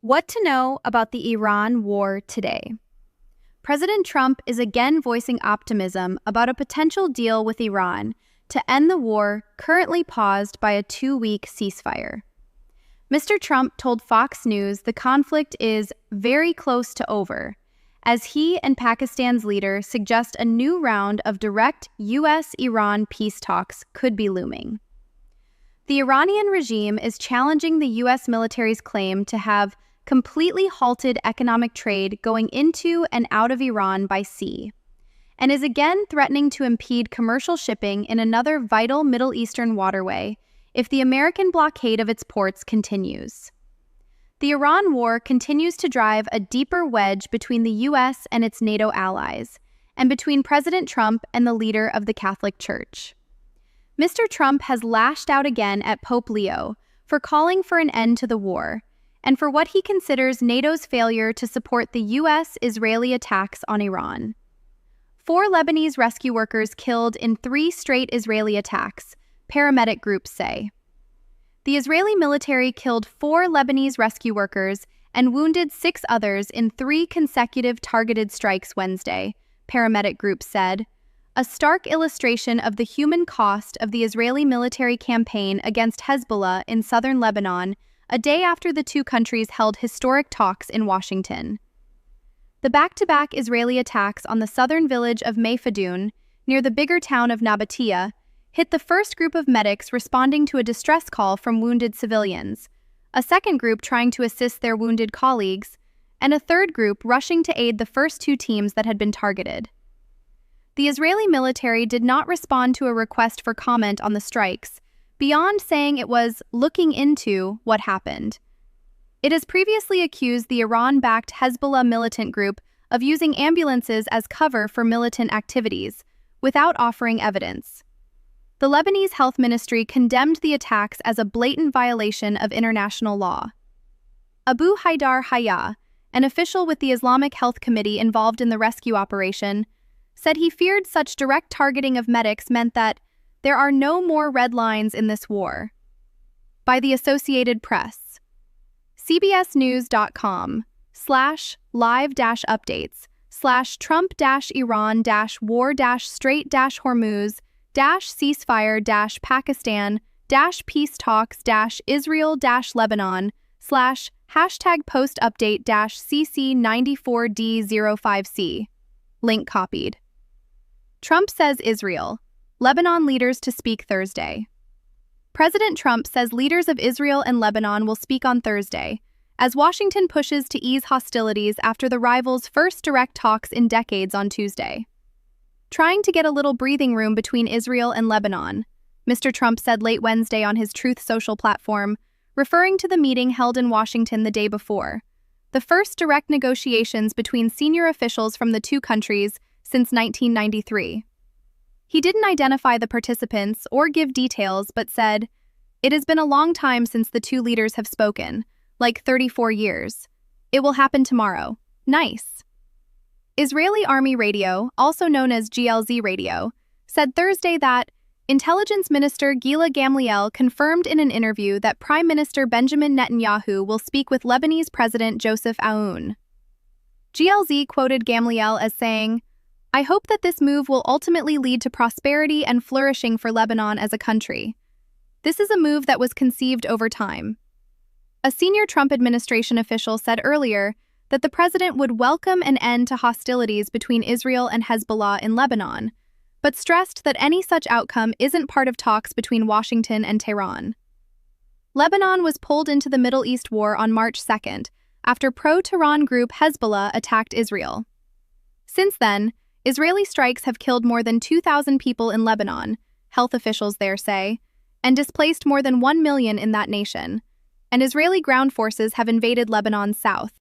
What to know about the Iran war today? President Trump is again voicing optimism about a potential deal with Iran to end the war currently paused by a 2-week ceasefire. Mr. Trump told Fox News the conflict is very close to over, as he and Pakistan's leader suggest a new round of direct U.S.-Iran peace talks could be looming. The Iranian regime is challenging the U.S. military's claim to have completely halted economic trade going into and out of Iran by sea, and is again threatening to impede commercial shipping in another vital Middle Eastern waterway if the American blockade of its ports continues. The Iran war continues to drive a deeper wedge between the U.S. and its NATO allies, and between President Trump and the leader of the Catholic Church. Mr. Trump has lashed out again at Pope Leo for calling for an end to the war, and for what he considers NATO's failure to support the U.S.-Israeli attacks on Iran. 4 Lebanese rescue workers killed in 3 straight Israeli attacks, paramedic groups say. The Israeli military killed 4 Lebanese rescue workers and wounded 6 others in 3 consecutive targeted strikes Wednesday, paramedic groups said, a stark illustration of the human cost of the Israeli military campaign against Hezbollah in southern Lebanon, a day after the two countries held historic talks in Washington. The back-to-back Israeli attacks on the southern village of Mayfadoun, near the bigger town of Nabatea, hit the first group of medics responding to a distress call from wounded civilians, a second group trying to assist their wounded colleagues, and a third group rushing to aid the first 2 teams that had been targeted. The Israeli military did not respond to a request for comment on the strikes, beyond saying it was looking into what happened. It has previously accused the Iran-backed Hezbollah militant group of using ambulances as cover for militant activities, without offering evidence. The Lebanese Health Ministry condemned the attacks as a blatant violation of international law. Abu Haidar Haya, an official with the Islamic Health Committee involved in the rescue operation, said he feared such direct targeting of medics meant that there are no more red lines in this war. By the Associated Press. CBS News.com/live-updates/Trump-Iran-war-straight-Hormuz-Ceasefire-Pakistan-peace talks-Israel-Lebanon #post-update-CC94D05C. Link copied. Trump says Israel. Lebanon leaders to speak Thursday. President Trump says leaders of Israel and Lebanon will speak on Thursday, as Washington pushes to ease hostilities after the rivals' first direct talks in decades on Tuesday. Trying to get a little breathing room between Israel and Lebanon, Mr. Trump said late Wednesday on his Truth Social platform, referring to the meeting held in Washington the day before, the first direct negotiations between senior officials from the two countries since 1993. He didn't identify the participants or give details, but said, "It has been a long time since the two leaders have spoken, like 34 years. It will happen tomorrow. Nice." Israeli Army Radio, also known as GLZ Radio, said Thursday that Intelligence Minister Gila Gamliel confirmed in an interview that Prime Minister Benjamin Netanyahu will speak with Lebanese President Joseph Aoun. GLZ quoted Gamliel as saying, "I hope that this move will ultimately lead to prosperity and flourishing for Lebanon as a country. This is a move that was conceived over time." A senior Trump administration official said earlier that the president would welcome an end to hostilities between Israel and Hezbollah in Lebanon, but stressed that any such outcome isn't part of talks between Washington and Tehran. Lebanon was pulled into the Middle East war on March 2nd, after pro-Tehran group Hezbollah attacked Israel. Since then, Israeli strikes have killed more than 2,000 people in Lebanon, health officials there say, and displaced more than 1 million in that nation, and Israeli ground forces have invaded Lebanon's south.